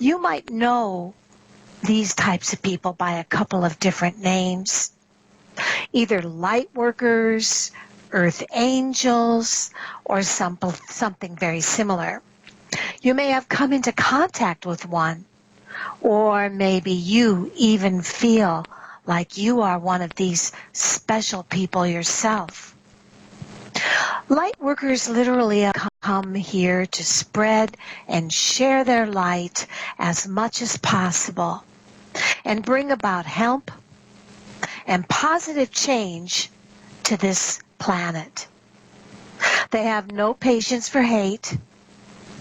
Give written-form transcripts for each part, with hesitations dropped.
You might know these types of people by a couple of different names, either light workers, earth angels, or something very similar. You may have come into contact with one, or maybe you even feel like you are one of these special people yourself. Light workers literally come here to spread and share their light as much as possible and bring about help and positive change to this planet. They have no patience for hate,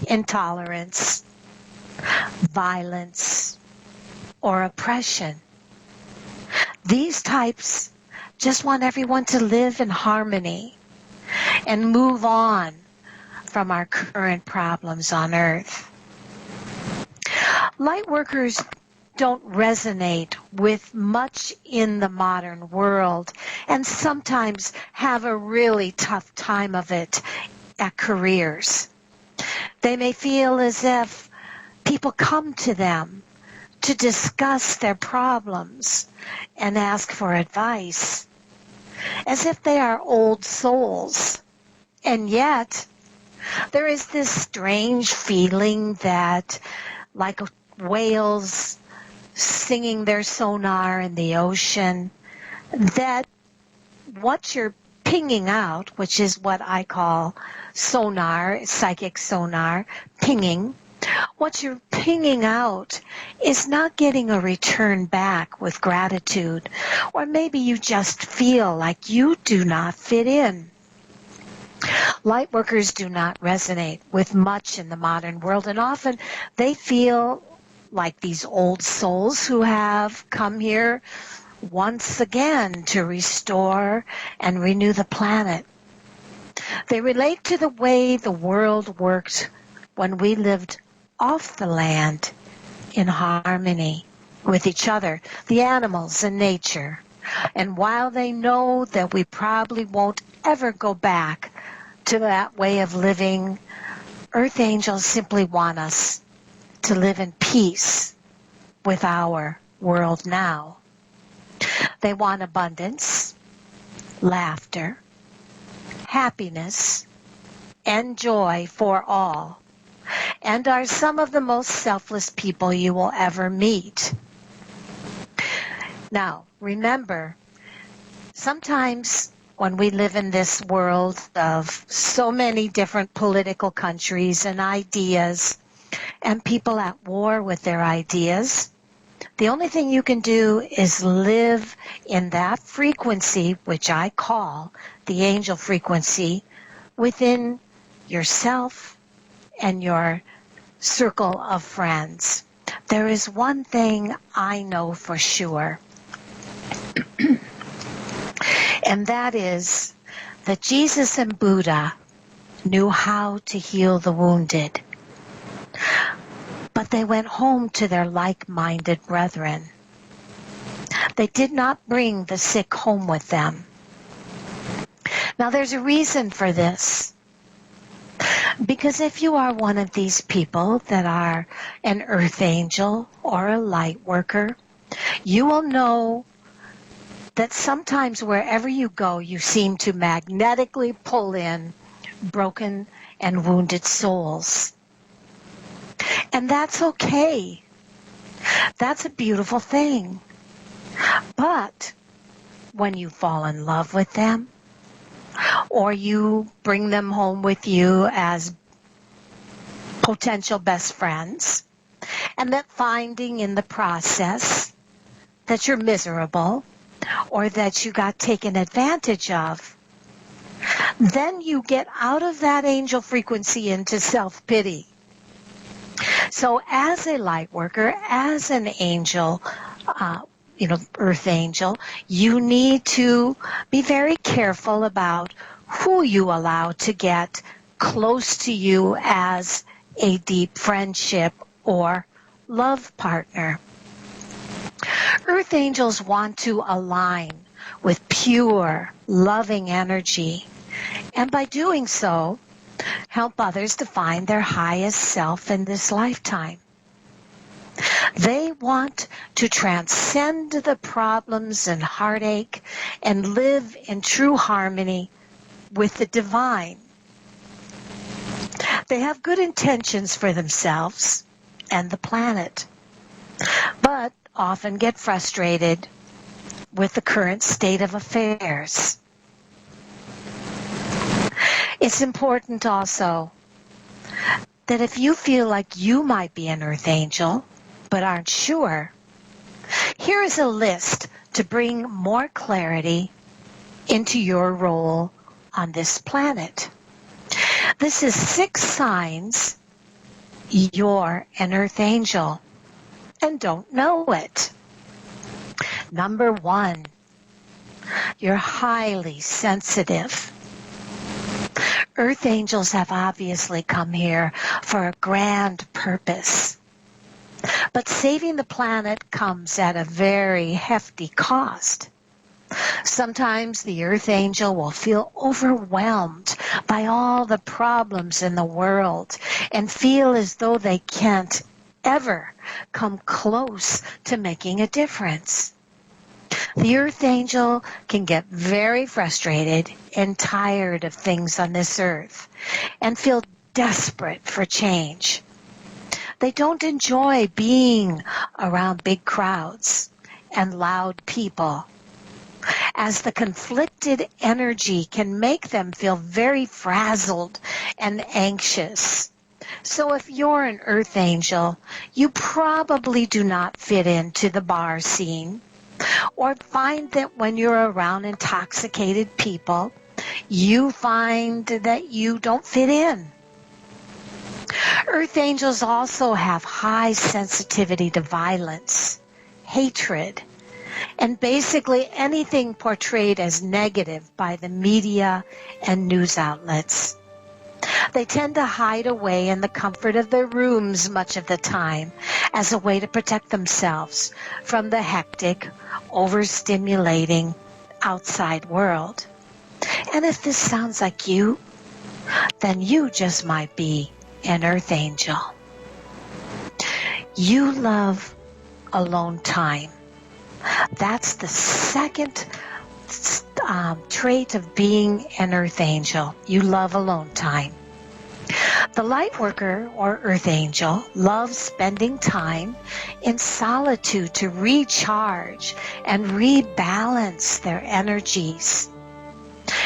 intolerance, violence, or oppression. These types just want everyone to live in harmony and move on from our current problems on Earth. Light workers don't resonate with much in the modern world and sometimes have a really tough time of it at careers. They may feel as if people come to them to discuss their problems and ask for advice, as if they are old souls. And yet, there is this strange feeling that, like whales singing their sonar in the ocean, that what you're pinging out, which is what I call sonar, psychic sonar, pinging, what you're pinging out is not getting a return back with gratitude, or maybe you just feel like you do not fit in. Light workers do not resonate with much in the modern world, and often they feel like these old souls who have come here once again to restore and renew the planet. They relate to the way the world worked when we lived off the land in harmony with each other, the animals and nature. And while they know that we probably won't ever go back to that way of living, Earth angels simply want us to live in peace with our world now. They want abundance, laughter, happiness, and joy for all, and are some of the most selfless people you will ever meet. Now, remember, sometimes when we live in this world of so many different political countries and ideas, and people at war with their ideas, the only thing you can do is live in that frequency, which I call the angel frequency, within yourself and your circle of friends. There is one thing I know for sure, and that is that Jesus and Buddha knew how to heal the wounded, but they went home to their like-minded brethren. They did not bring the sick home with them. Now, there's a reason for this. Because if you are one of these people that are an earth angel or a light worker, you will know that sometimes wherever you go, you seem to magnetically pull in broken and wounded souls. And that's okay. That's a beautiful thing. But when you fall in love with them, or you bring them home with you as potential best friends, and that finding in the process that you're miserable or that you got taken advantage of, then you get out of that angel frequency into self-pity. So as a light worker, as an angel, earth angel, you need to be very careful about who you allow to get close to you as a deep friendship or love partner. Earth angels want to align with pure, loving energy, and by doing so, help others to find their highest self in this lifetime. They want to transcend the problems and heartache and live in true harmony with the divine. They have good intentions for themselves and the planet, but often get frustrated with the current state of affairs. It's important also that if you feel like you might be an earth angel but aren't sure, here is a list to bring more clarity into your role on this planet. This is 6 signs you're an earth angel and don't know it. Number 1, you're highly sensitive. Earth angels have obviously come here for a grand purpose. But saving the planet comes at a very hefty cost. Sometimes the earth angel will feel overwhelmed by all the problems in the world and feel as though they can't ever come close to making a difference. The earth angel can get very frustrated and tired of things on this earth and feel desperate for change. They don't enjoy being around big crowds and loud people, as the conflicted energy can make them feel very frazzled and anxious. So if you're an earth angel, you probably do not fit into the bar scene, or find that when you're around intoxicated people, you find that you don't fit in. Earth angels also have high sensitivity to violence, hatred, and basically anything portrayed as negative by the media and news outlets. They tend to hide away in the comfort of their rooms much of the time as a way to protect themselves from the hectic, overstimulating outside world. And if this sounds like you, then you just might be an earth angel. You love alone time. That's the second trait of being an earth angel. You love alone time. The light worker or earth angel loves spending time in solitude to recharge and rebalance their energies.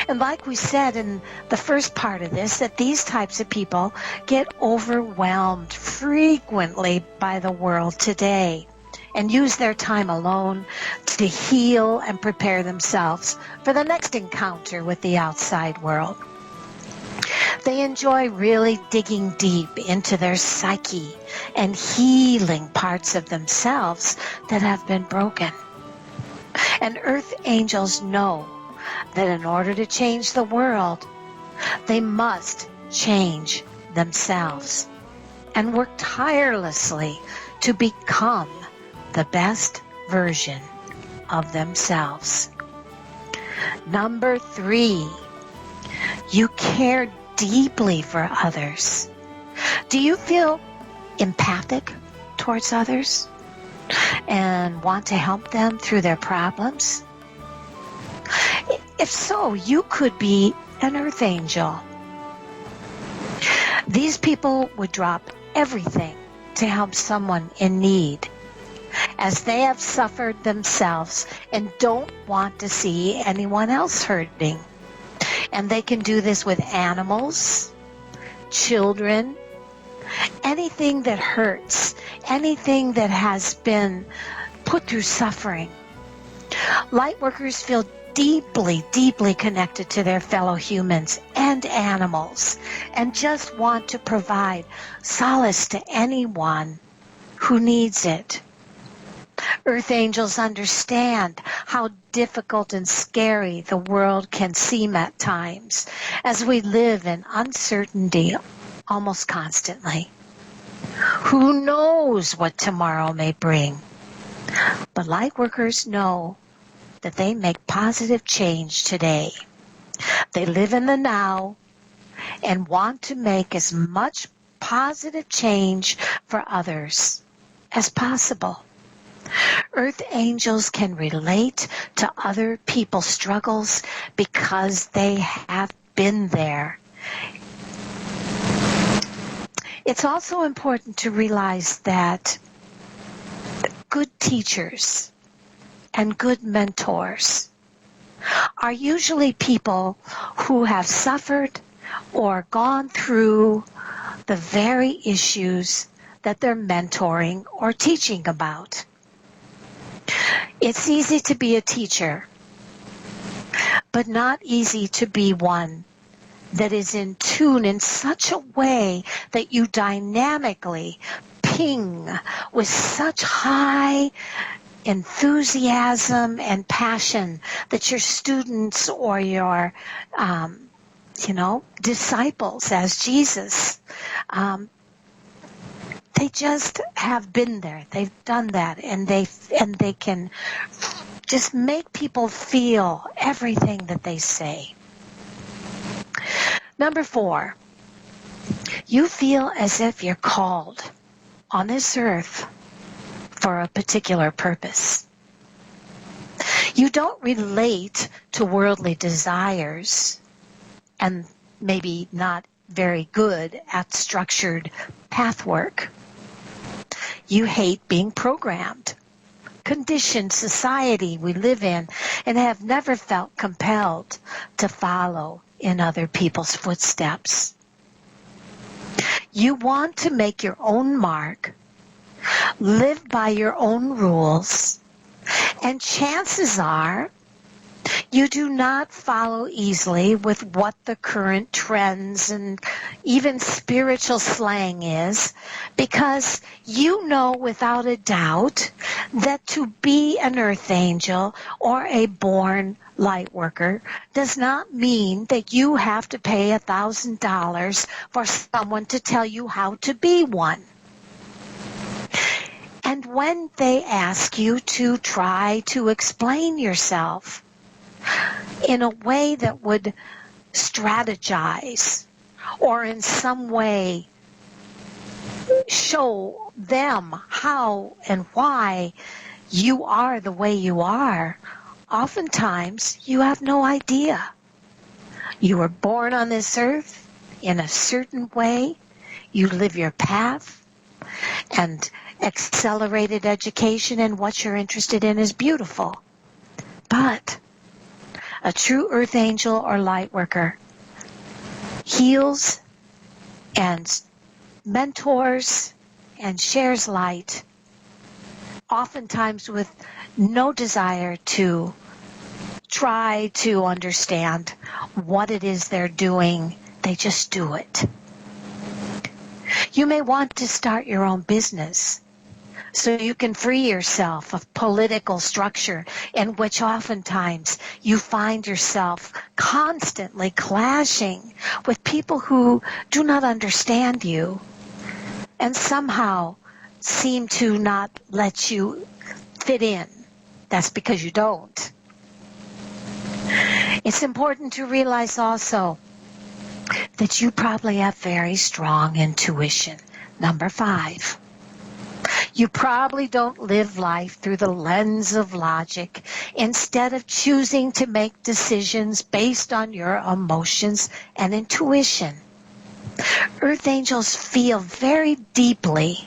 And like we said in the first part of this, that these types of people get overwhelmed frequently by the world today and use their time alone to heal and prepare themselves for the next encounter with the outside world. They enjoy really digging deep into their psyche and healing parts of themselves that have been broken. And earth angels know that in order to change the world, they must change themselves and work tirelessly to become the best version of themselves. Number 3, you care deeply for others. Do you feel empathic towards others and want to help them through their problems? If so, you could be an earth angel. These people would drop everything to help someone in need, as they have suffered themselves and don't want to see anyone else hurting. And they can do this with animals, children, anything that hurts, anything that has been put through suffering. Light workers feel deeply, deeply connected to their fellow humans and animals, and just want to provide solace to anyone who needs it. Earth angels understand how difficult and scary the world can seem at times, as we live in uncertainty almost constantly. Who knows what tomorrow may bring? But light workers know that they make positive change today. They live in the now and want to make as much positive change for others as possible. Earth angels can relate to other people's struggles because they have been there. It's also important to realize that good teachers and good mentors are usually people who have suffered or gone through the very issues that they're mentoring or teaching about. It's easy to be a teacher, but not easy to be one that is in tune in such a way that you dynamically ping with such high enthusiasm and passion that your students or your disciples as Jesus, they just have been there. They've done that, and they can just make people feel everything that they say. Number 4, you feel as if you're called on this earth for a particular purpose. You don't relate to worldly desires and maybe not very good at structured pathwork. You hate being programmed, conditioned society we live in, and have never felt compelled to follow in other people's footsteps. You want to make your own mark, live by your own rules, and chances are you do not follow easily with what the current trends and even spiritual slang is, because you know without a doubt that to be an earth angel or a born light worker does not mean that you have to pay $1,000 for someone to tell you how to be one. And when they ask you to try to explain yourself in a way that would strategize or in some way show them how and why you are the way you are, oftentimes you have no idea. You were born on this earth in a certain way. You live your path, and accelerated education and what you're interested in is beautiful. But a true earth angel or light worker heals and mentors and shares light, oftentimes with no desire to try to understand what it is they're doing. They just do it. You may want to start your own business so you can free yourself of political structure in which oftentimes you find yourself constantly clashing with people who do not understand you and somehow seem to not let you fit in. That's because you don't. It's important to realize also that you probably have very strong intuition. Number 5. You probably don't live life through the lens of logic. Instead of choosing to make decisions based on your emotions and intuition. Earth angels feel very deeply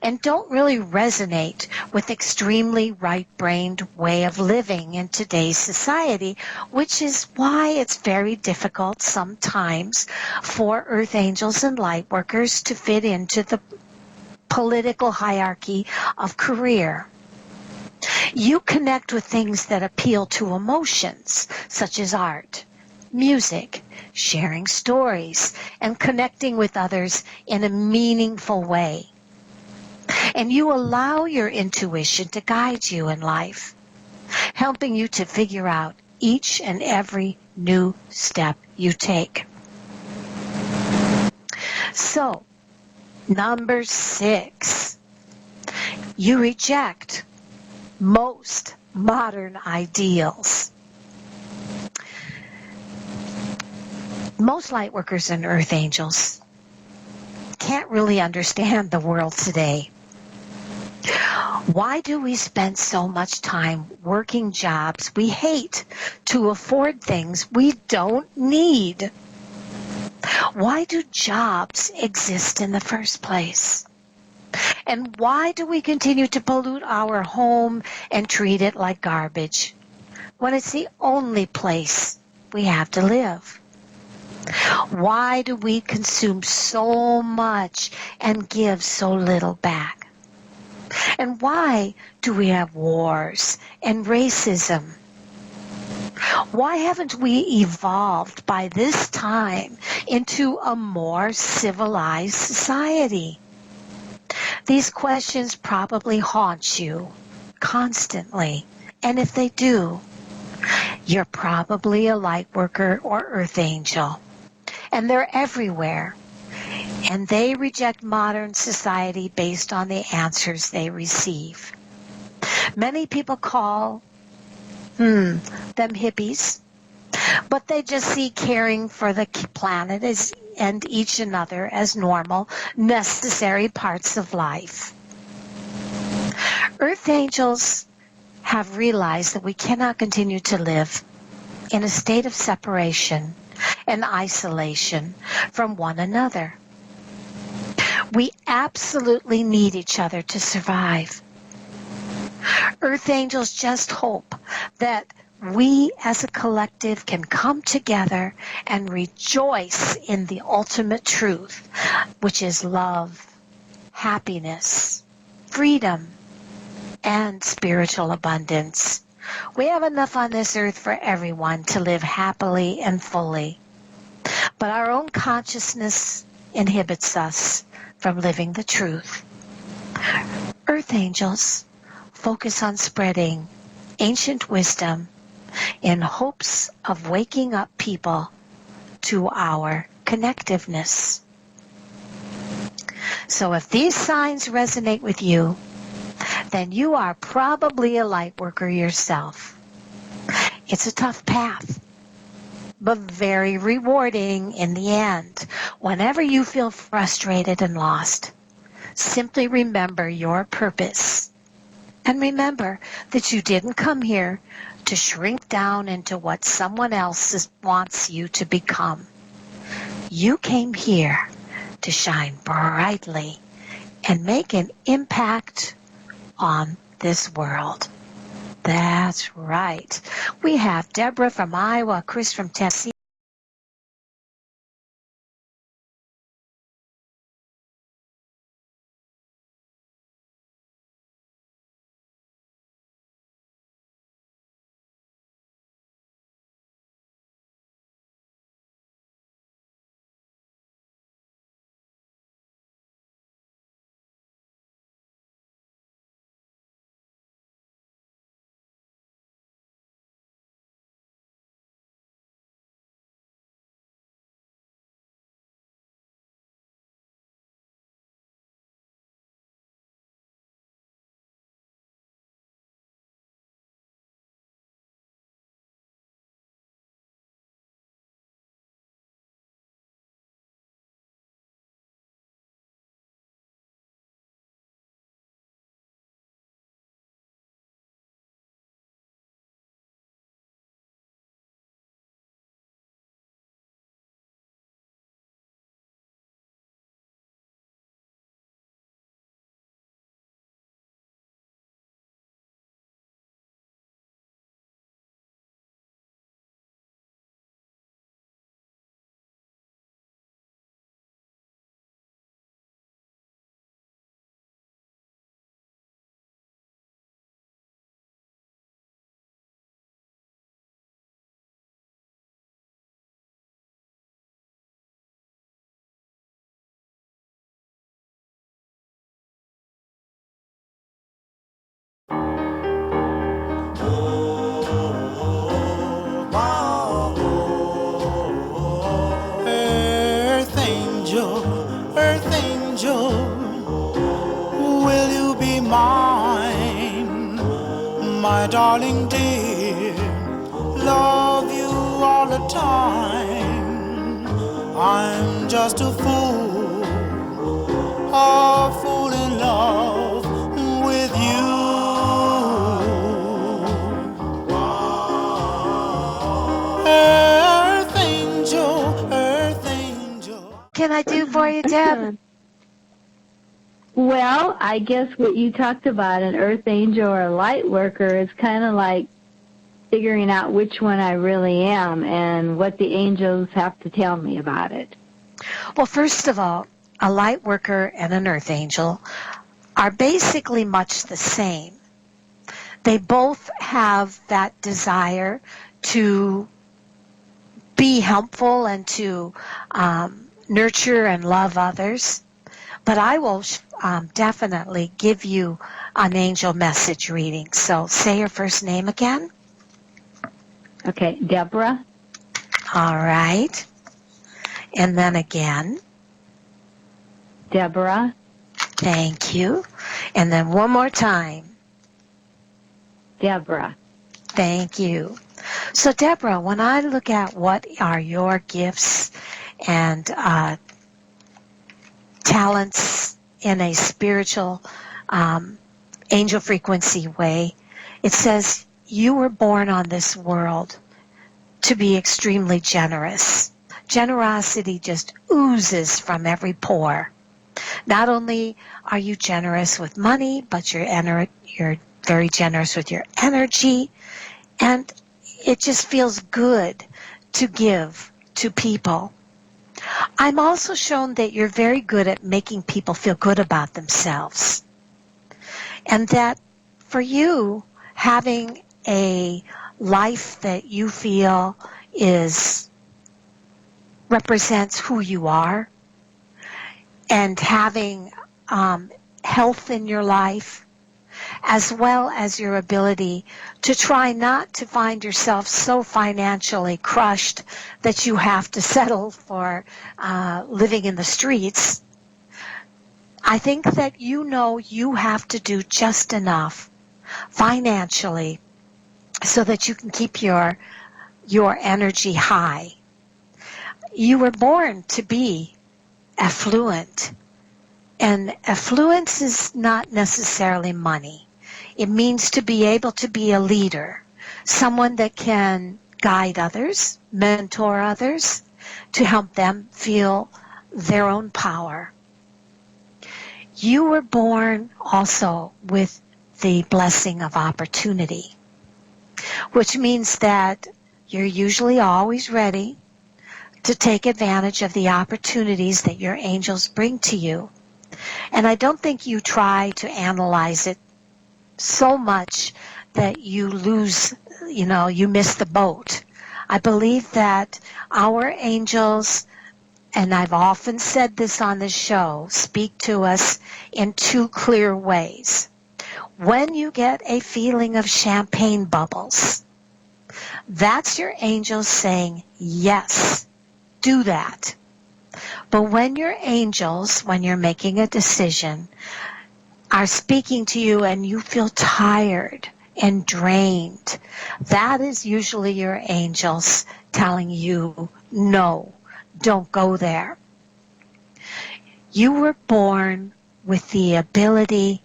and don't really resonate with extremely right-brained way of living in today's society, which is why it's very difficult sometimes for earth angels and light workers to fit into the political hierarchy of career. You connect with things that appeal to emotions, such as art, music, sharing stories, and connecting with others in a meaningful way. And you allow your intuition to guide you in life, helping you to figure out each and every new step you take. So, number 6, you reject most modern ideals. Most light workers and earth angels can't really understand the world today. Why do we spend so much time working jobs we hate to afford things we don't need? Why do jobs exist in the first place? And why do we continue to pollute our home and treat it like garbage when it's the only place we have to live? Why do we consume so much and give so little back? And why do we have wars and racism? Why haven't we evolved by this time into a more civilized society? These questions probably haunt you constantly. And if they do, you're probably a light worker or earth angel. And they're everywhere. And they reject modern society based on the answers they receive. Many people call them hippies, but they just see caring for the planet and each another as normal, necessary parts of life. Earth angels have realized that we cannot continue to live in a state of separation and isolation from one another. We absolutely need each other to survive. Earth angels just hope that we as a collective can come together and rejoice in the ultimate truth, which is love, happiness, freedom, and spiritual abundance. We have enough on this earth for everyone to live happily and fully. But our own consciousness inhibits us from living the truth. Earth angels focus on spreading ancient wisdom in hopes of waking up people to our connectiveness. So if these signs resonate with you, then you are probably a light worker yourself. It's a tough path, but very rewarding in the end. Whenever you feel frustrated and lost, simply remember your purpose. And remember that you didn't come here to shrink down into what someone else wants you to become. You came here to shine brightly and make an impact on this world. That's right. We have Deborah from Iowa, Chris from Tennessee. Earth angel, will you be mine, my darling dear? Love you all the time. I'm just a fool in love with you. Deb? Well, I guess what you talked about, an earth angel or a light worker, is kind of like figuring out which one I really am and what the angels have to tell me about it. Well, first of all, a light worker and an earth angel are basically much the same. They both have that desire to be helpful and to nurture and love others. But I will definitely give you an angel message reading. So say your first name again. Okay, Deborah. All right. And then again. Deborah. Thank you. And then one more time. Deborah. Thank you. So Deborah, when I look at what are your gifts and talents in a spiritual angel frequency way, it says you were born on this world to be extremely generous. Generosity just oozes from every pore. Not only are you generous with money, but you're very generous with your energy, and it just feels good to give to people. I'm also shown that you're very good at making people feel good about themselves. And that for you, having a life that you feel represents who you are, and having health in your life, as well as your ability to try not to find yourself so financially crushed that you have to settle for living in the streets. I think that you know you have to do just enough financially so that you can keep your energy high. You were born to be affluent. And affluence is not necessarily money. It means to be able to be a leader, someone that can guide others, mentor others, to help them feel their own power. You were born also with the blessing of opportunity, which means that you're usually always ready to take advantage of the opportunities that your angels bring to you. And I don't think you try to analyze it so much that you lose, you miss the boat. I believe that our angels, and I've often said this on the show, speak to us in two clear ways. When you get a feeling of champagne bubbles, that's your angels saying, yes, do that. But when your angels, when you're making a decision, are speaking to you and you feel tired and drained, that is usually your angels telling you, no, don't go there. You were born with the ability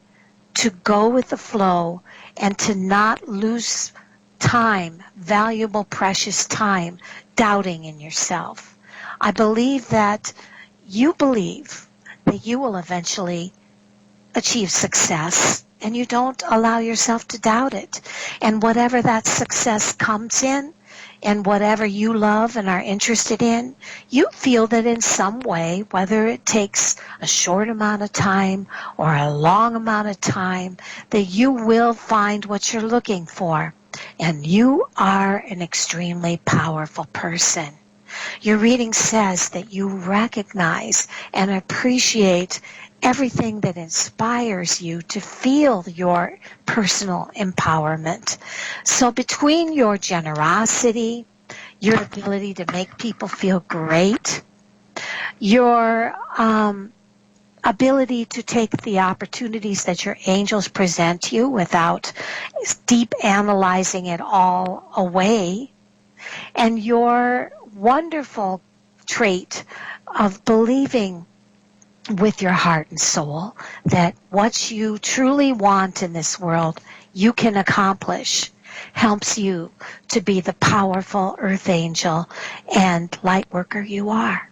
to go with the flow and to not lose time, valuable, precious time, doubting in yourself. I believe that you believe that you will eventually achieve success, and you don't allow yourself to doubt it. And whatever that success comes in, and whatever you love and are interested in, you feel that in some way, whether it takes a short amount of time or a long amount of time, that you will find what you're looking for. And you are an extremely powerful person. Your reading says that you recognize and appreciate everything that inspires you to feel your personal empowerment. So between your generosity, your ability to make people feel great, your ability to take the opportunities that your angels present you without deep analyzing it all away, and your wonderful trait of believing with your heart and soul that what you truly want in this world you can accomplish, helps you to be the powerful earth angel and light worker you are.